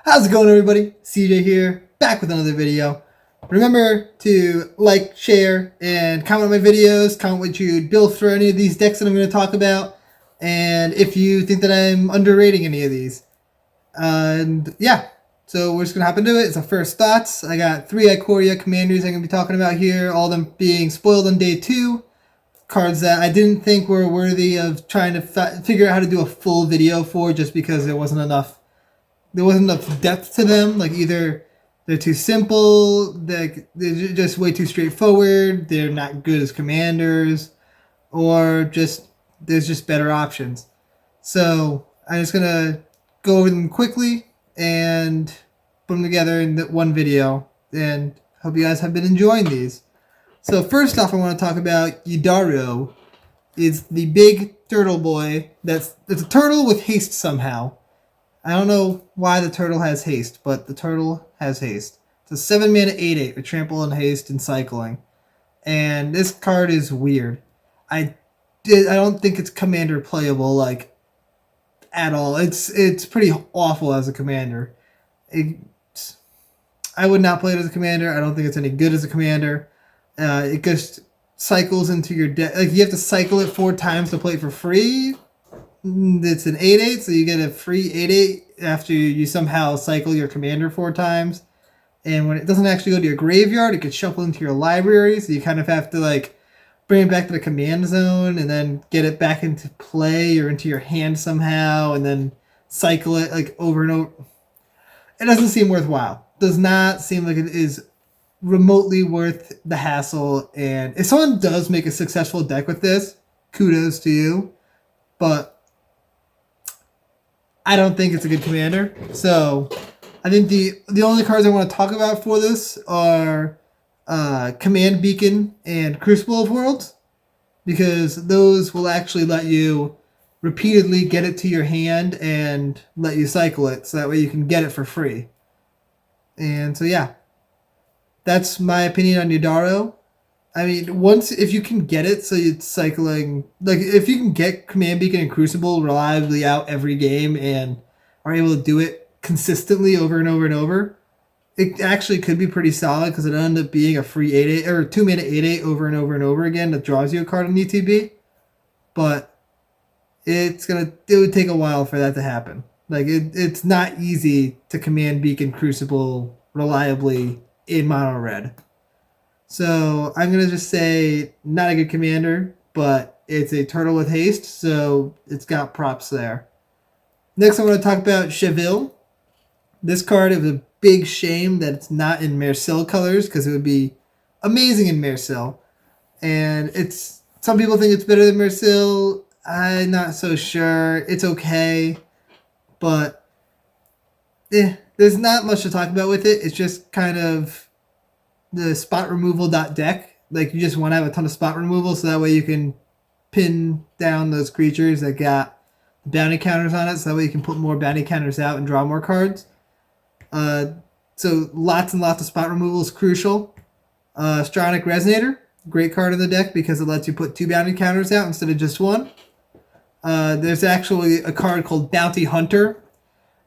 How's it going, everybody? CJ here, back with another video. Remember to like, share, and comment on my videos. Comment what you'd build for any of these decks that I'm going to talk about, and if you think that I'm underrating any of these. And yeah, so we're just going to hop into it. It's our first thoughts. I got 3 Ikoria commanders I'm going to be talking about here, all of them being spoiled on day 2. Cards that I didn't think were worthy of trying to figure out how to do a full video for, just because there wasn't enough depth to them. Like, either they're too simple, they're just way too straightforward, they're not good as commanders, or there's just better options. So I'm just gonna go over them quickly and put them together in one video, and hope you guys have been enjoying these. So first off, I want to talk about Yidaro. It's the big turtle boy. It's a turtle with haste somehow. I don't know why the turtle has haste, but the turtle has haste. It's a 7 mana 8/8 with trample and haste and cycling. And this card is weird. I don't think it's commander playable, like, at all. It's pretty awful as a commander. I would not play it as a commander. I don't think it's any good as a commander. It just cycles into your deck. Like, you have to cycle it 4 times to play it for free. It's an 8/8, so you get a free 8/8 after you somehow cycle your commander 4 times. And when it doesn't actually go to your graveyard, it gets shuffled into your library, so you kind of have to, like, bring it back to the command zone and then get it back into play or into your hand somehow, and then cycle it, like, over and over. It doesn't seem worthwhile. Does not seem like it is remotely worth the hassle. And if someone does make a successful deck with this, kudos to you. But I don't think it's a good commander. So I think the only cards I want to talk about for this are Command Beacon and Crucible of Worlds, because those will actually let you repeatedly get it to your hand and let you cycle it, so that way you can get it for free. And so yeah, that's my opinion on Yidaro. I mean, if you can get it, so it's cycling, like, if you can get Command Beacon and Crucible reliably out every game and are able to do it consistently over and over and over, it actually could be pretty solid, because it ended up being a free 8/8 or 2 mana 8/8 over and over and over again that draws you a card on ETB. But it would take a while for that to happen. Like, it's not easy to Command Beacon Crucible reliably in mono red. So I'm going to just say not a good commander, but it's a turtle with haste, so it's got props there. Next, I want to talk about Chevill. This card is a big shame that it's not in Mersil colors, because it would be amazing in Mersil. And some people think it's better than Mersil. I'm not so sure. It's okay, but there's not much to talk about with it. It's just kind of the spot removal deck. Like, you just want to have a ton of spot removal, so that way you can pin down those creatures that got bounty counters on it, so that way you can put more bounty counters out and draw more cards. So lots and lots of spot removal is crucial. Stronic Resonator, great card in the deck, because it lets you put 2 bounty counters out instead of just 1. There's actually a card called Bounty Hunter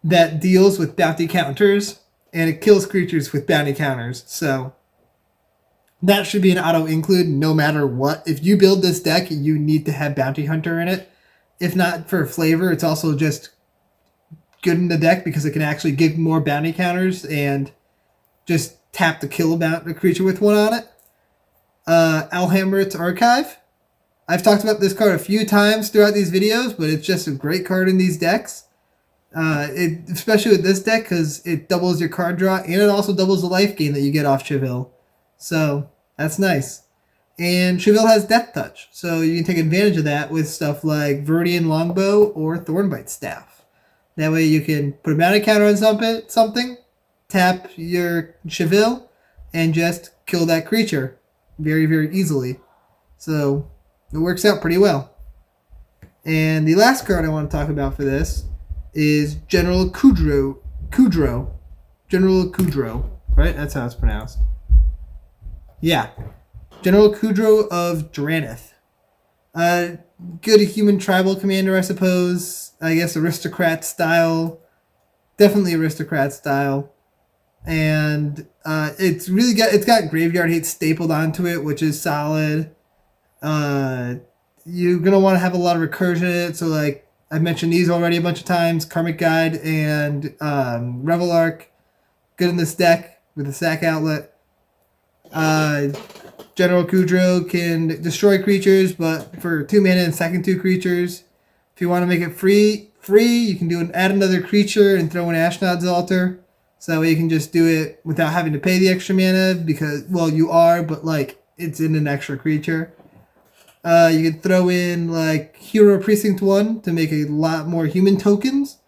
that deals with bounty counters, and it kills creatures with bounty counters. So that should be an auto-include no matter what. If you build this deck, you need to have Bounty Hunter in it. If not for flavor, it's also just good in the deck, because it can actually give more bounty counters and just tap to kill a creature with 1 on it. Alhamrit's Archive. I've talked about this card a few times throughout these videos, but it's just a great card in these decks. Especially with this deck, because it doubles your card draw, and it also doubles the life gain that you get off Chevill. So that's nice. And Chevill has Death Touch, so you can take advantage of that with stuff like Viridian Longbow or Thornbite Staff. That way you can put a bounty counter on something, tap your Chevill, and just kill that creature very, very easily. So it works out pretty well. And the last card I want to talk about for this is General Kudro. General Kudro, right? That's how it's pronounced. Yeah. General Kudro of Drannith. Good human tribal commander, I suppose. I guess aristocrat style. definitely aristocrat style. And it's got Graveyard Hate stapled onto it, which is solid. You're gonna want to have a lot of recursion in it. So like I've mentioned these already a bunch of times: Karmic Guide and Revel Arc, good in this deck with a sack outlet. General Kudro can destroy creatures, but for 2 mana and second 2 creatures. If you want to make it free, you can add another creature and throw in Ashnod's Altar. So that way you can just do it without having to pay the extra mana because, well, you are, but like it's in an extra creature. You can throw in like Hero Precinct 1 to make a lot more human tokens.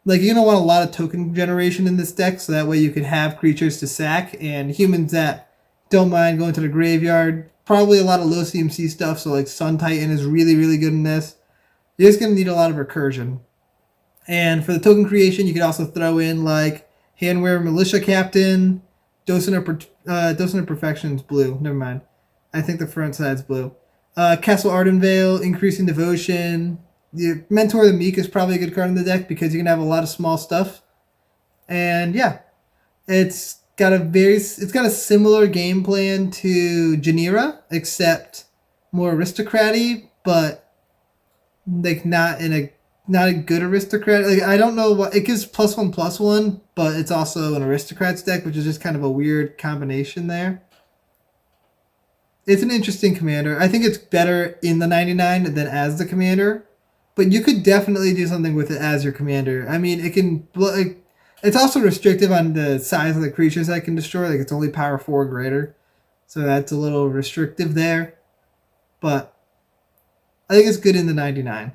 Like you're going to want a lot of token generation in this deck, so that way you can have creatures to sack and humans that don't mind going to the graveyard. Probably a lot of low CMC stuff, so like Sun Titan is really, really good in this. You're just going to need a lot of recursion. And for the token creation, you could also throw in like Handwear Militia Captain, Docent of Perfection's blue. Never mind. I think the front side's blue. Castle Ardenvale, Increasing Devotion. The Mentor of the Meek is probably a good card in the deck because you can have a lot of small stuff. And yeah, it's got a similar game plan to Janira, except more aristocrat-y, but like not a good aristocrat. Like I don't know what it gives +1/+1, but it's also an aristocrats deck, which is just kind of a weird combination there. It's an interesting commander. I think it's better in the 99 than as the commander, but you could definitely do something with it as your commander. I mean, it's also restrictive on the size of the creatures that it can destroy. Like it's only power 4 or greater, so that's a little restrictive there. But I think it's good in the 99.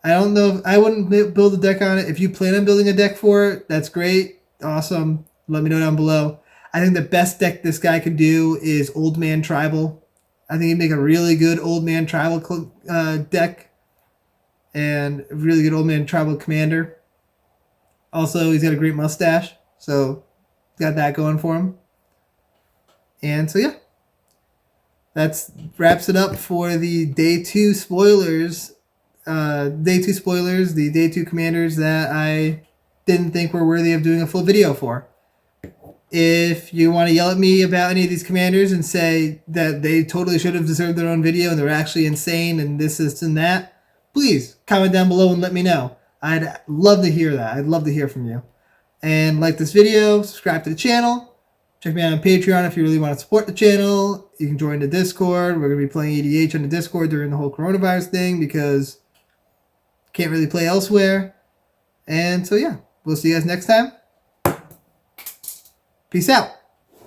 I don't know if I wouldn't build a deck on it. If you plan on building a deck for it, that's great. Awesome. Let me know down below. I think the best deck this guy could do is Old Man Tribal. I think he'd make a really good Old Man Tribal deck and a really good Old Man Tribal commander. Also, he's got a great mustache, so got that going for him. And so yeah, that wraps it up for the Day 2 spoilers. The Day 2 commanders that I didn't think were worthy of doing a full video for. If you want to yell at me about any of these commanders and say that they totally should have deserved their own video and they're actually insane and this and that, please comment down below and let me know. I'd love to hear that. I'd love to hear from you. And like this video, subscribe to the channel. Check me out on Patreon if you really want to support the channel. You can join the Discord. We're going to be playing EDH on the Discord during the whole coronavirus thing because can't really play elsewhere. And so yeah, we'll see you guys next time. Peace out.